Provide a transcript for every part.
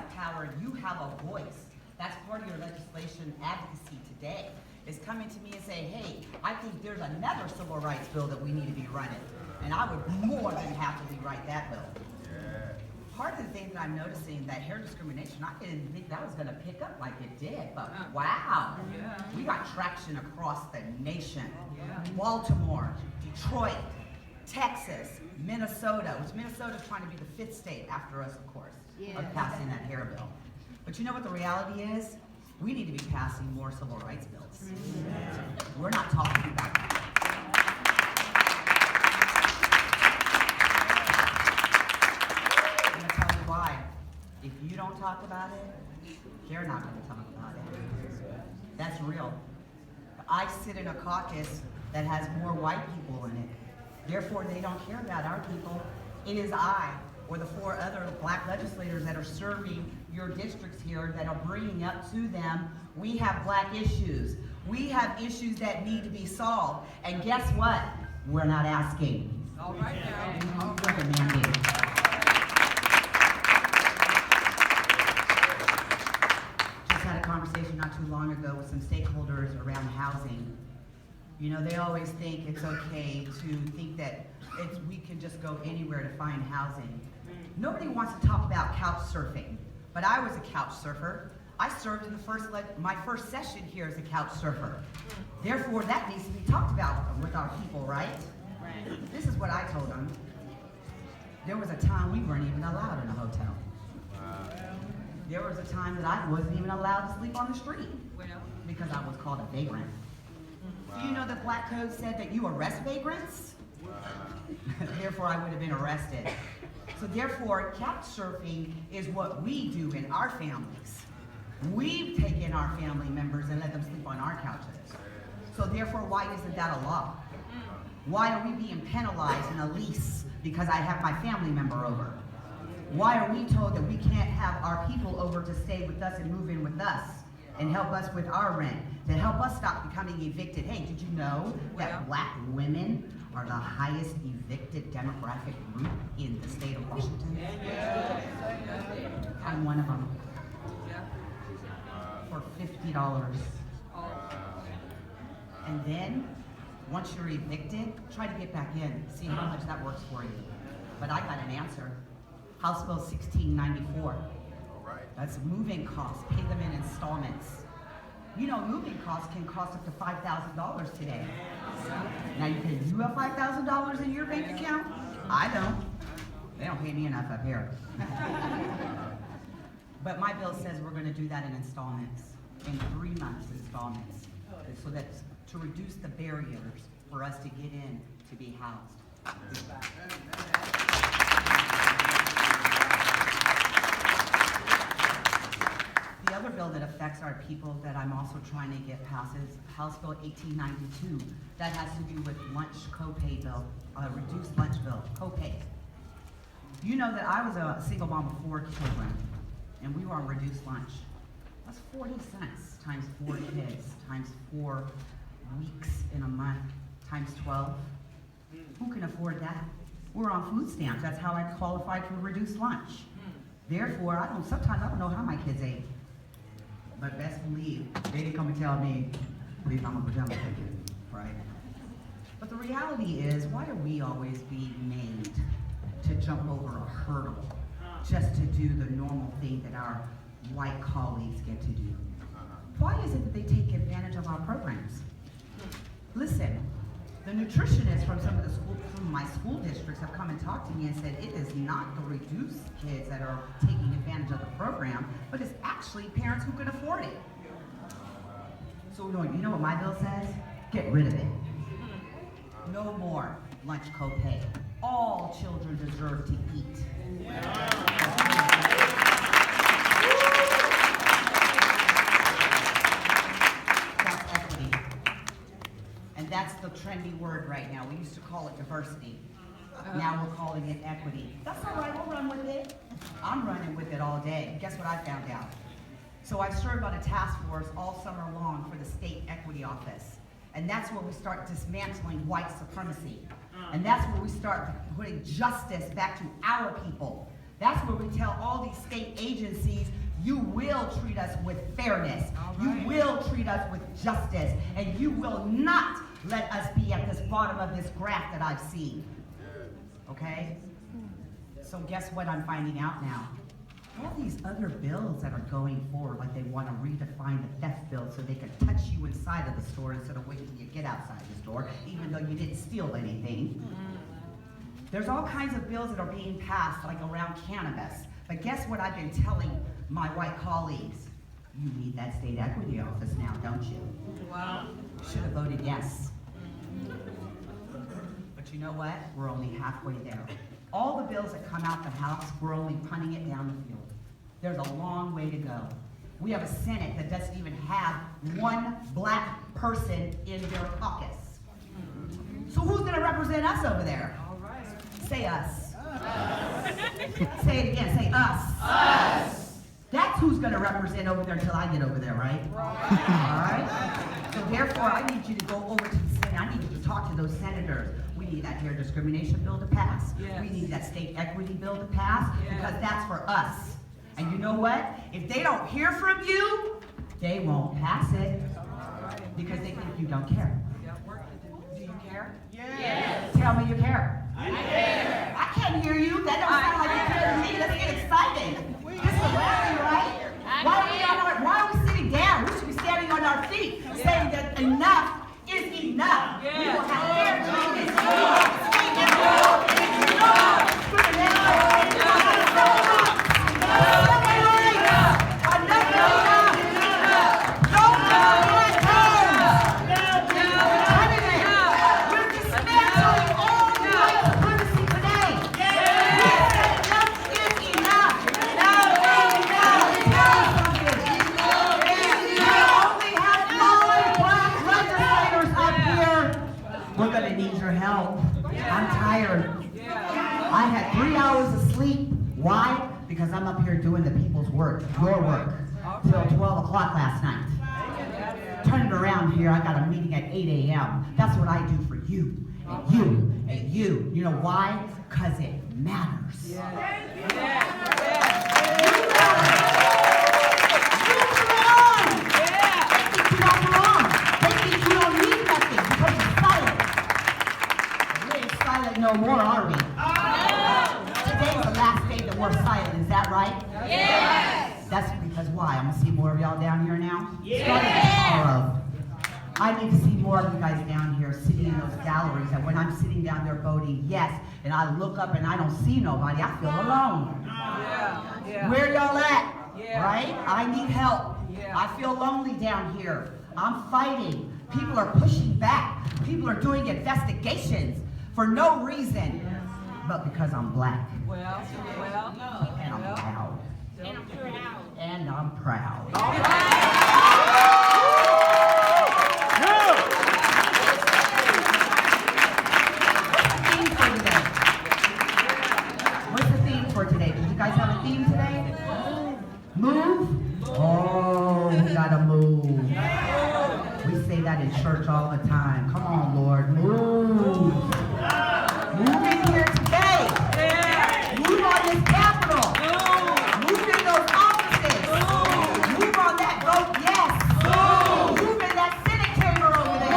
have power, you have a voice. That's part of your legislation advocacy today, is coming to me and saying, hey, I think there's another civil rights bill that we need to be running. And I would more than happily write that bill. Part of the thing that I'm noticing, that hair discrimination, I didn't think that was gonna pick up like it did, but wow. We got traction across the nation. Baltimore, Detroit, Texas, Minnesota, which Minnesota's trying to be the 5th state after us, of course, of passing that hair bill. But you know what the reality is? We need to be passing more civil rights bills. We're not talking about that. I'm gonna tell you why. If you don't talk about it, they're not gonna talk about it. That's real. I sit in a caucus that has more white people in it. Therefore, they don't care about our people. It is I, or the 4 other black legislators that are serving your districts here, that are bringing up to them, we have black issues. We have issues that need to be solved. And guess what? We're not asking. All right now. We're demanding. Just had a conversation not too long ago with some stakeholders around housing. You know, they always think it's okay to think that we can just go anywhere to find housing. Nobody wants to talk about couch surfing, but I was a couch surfer. I served in my first session here as a couch surfer. Therefore, that needs to be talked about with our people, right? This is what I told them. There was a time we weren't even allowed in a hotel. There was a time that I wasn't even allowed to sleep on the street because I was called a vagrant. Do you know that Black Code said that you arrest vagrants? Therefore, I would have been arrested. So therefore, couch surfing is what we do in our families. We take in our family members and let them sleep on our couches. So therefore, why isn't that a law? Why are we being penalized in a lease because I have my family member over? Why are we told that we can't have our people over to stay with us and move in with us and help us with our rent, to help us stop becoming evicted? Hey, did you know that black women are the highest evicted demographic group in the state of Washington? I'm one of them. For $50. And then, once you're evicted, try to get back in, see how much that works for you. But I got an answer. House Bill 1694. That's moving costs, pay them in installments. You know, moving costs can cost up to $5,000 today. Now, you have $5,000 in your bank account? I don't. They don't pay me enough up here. But my bill says we're going to do that in installments, in 3 months installments, so that's to reduce the barriers for us to get in to be housed. The other bill that affects our people that I'm also trying to get passed is House Bill 1892. That has to do with lunch copay bill, reduced lunch bill, copay. You know that I was a single mom of 4 children, and we were on reduced lunch. That's 40 cents times 4 kids, times 4 weeks in a month, times 12. Who can afford that? We're on food stamps. That's how I qualified for reduced lunch. Therefore, sometimes I don't know how my kids ate. But best believe, they didn't come and tell me, please, I'm a pajama ticket, right? But the reality is, why are we always being made to jump over a hurdle just to do the normal thing that our white colleagues get to do? Why is it that they take advantage of our programs? Listen, the nutritionists from my school districts have come and talked to me and said it is not the reduced kids that are taking advantage of the program, but it's actually parents who can afford it. So you know what my bill says? Get rid of it. No more lunch copay. All children deserve to eat. That's equity. And that's the trendy word right now. We used to call it diversity. Now we're calling it equity. That's all right, we'll run with it. I'm running with it all day. Guess what I found out? So I served on a task force all summer long for the state equity office. And that's where we start dismantling white supremacy. And that's where we start putting justice back to our people. That's where we tell all these state agencies, will treat us with fairness. You will treat us with justice. And you will not let us be at this bottom of this graph that I've seen. Okay? So guess what I'm finding out now? All these other bills that are going forward, like they want to redefine the theft bill so they can touch you inside of the store instead of waiting till you get outside the store, even though you didn't steal anything. There's all kinds of bills that are being passed, like around cannabis. But guess what I've been telling my white colleagues? You need that state equity office now, don't you? Wow. Should have voted yes. But you know what? We're only halfway there. All the bills that come out the House, we're only punting it down the field. There's a long way to go. We have a Senate that doesn't even have one black person in their caucus. So who's going to represent us over there? All right. Say us. Say it again. Say us. Us. That's who's going to represent over there until I get over there, right? All right? So therefore, I need you to go over to the Senate. I need you to talk to those senators. We need that hair discrimination bill to pass. Yes. We need that state equity bill to pass because that's for us. And you know what? If they don't hear from you, they won't pass it because they think you don't care. Do you care? Yes. Tell me you care. I care. I can't hear you. That don't sound like you care to me. Let's get excited. This is rally, right? Why are we sitting down? We should be standing on our feet saying that enough is enough. We will have fair treatment. We will have state equity. I had 3 hours of sleep. Why? Because I'm up here doing the people's work, your work, till 12 o'clock last night. Turn it around here. I got a meeting at 8 a.m. That's what I do for you, and you, and you. You know why? Because it matters. You belong. You don't belong. They think you don't need nothing because you're silent. We ain't silent no more, are we? Today's the last day that we're silent. Is that right? Yes. That's because why? I'm going to see more of y'all down here now? Yes. Starting tomorrow. I need to see more of you guys down here sitting in those galleries. And when I'm sitting down there voting yes, and I look up and I don't see nobody, I feel alone. Yeah. Where y'all at? Yeah. Right? I need help. Yeah. I feel lonely down here. I'm fighting. People are pushing back. People are doing investigations for no reason, but because I'm black. Well. And I'm proud. And I'm proud. All right. What's the theme for today? Did you guys have a theme today? Move? Oh, we gotta move. We say that in church all the time. Come on, Lord, move. Move in here today. Move on this Capitol. Move in those offices. Move on that vote yes. Move in that Senate chamber over there.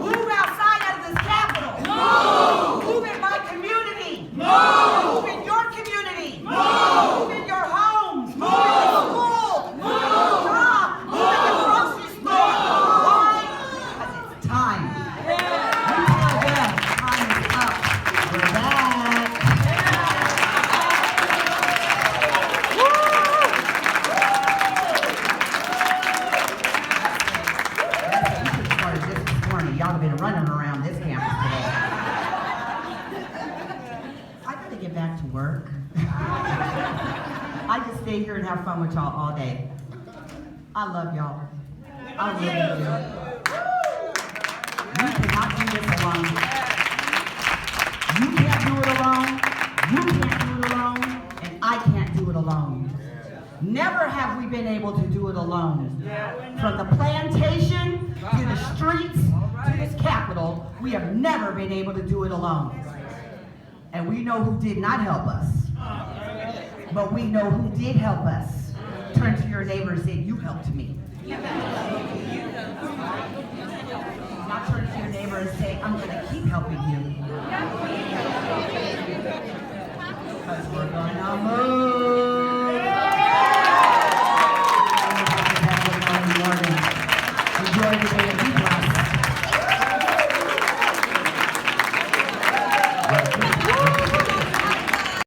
Move outside of this Capitol. Move in my community. Move in your community. Move in your homes. Move in your school. Move in your job. Move in your grocery store. Why? Because it's time. We tell them time is up. We're back. We should have started this morning. Y'all have been running around this campus today. I gotta get back to work. I just stay here and have fun with y'all all day. I love y'all. I really do. You cannot do this alone. You can't do it alone. You can't do it alone. And I can't do it alone. Never have we been able to do it alone. From the plantation to the streets to this Capitol, we have never been able to do it alone. And we know who did not help us. But we know who did help us. turn to your neighbor and say, you helped me. Not turn to your neighbor and say, I'm going to keep helping you. Because we're going to move. Melanie Morgan. Enjoy the day that you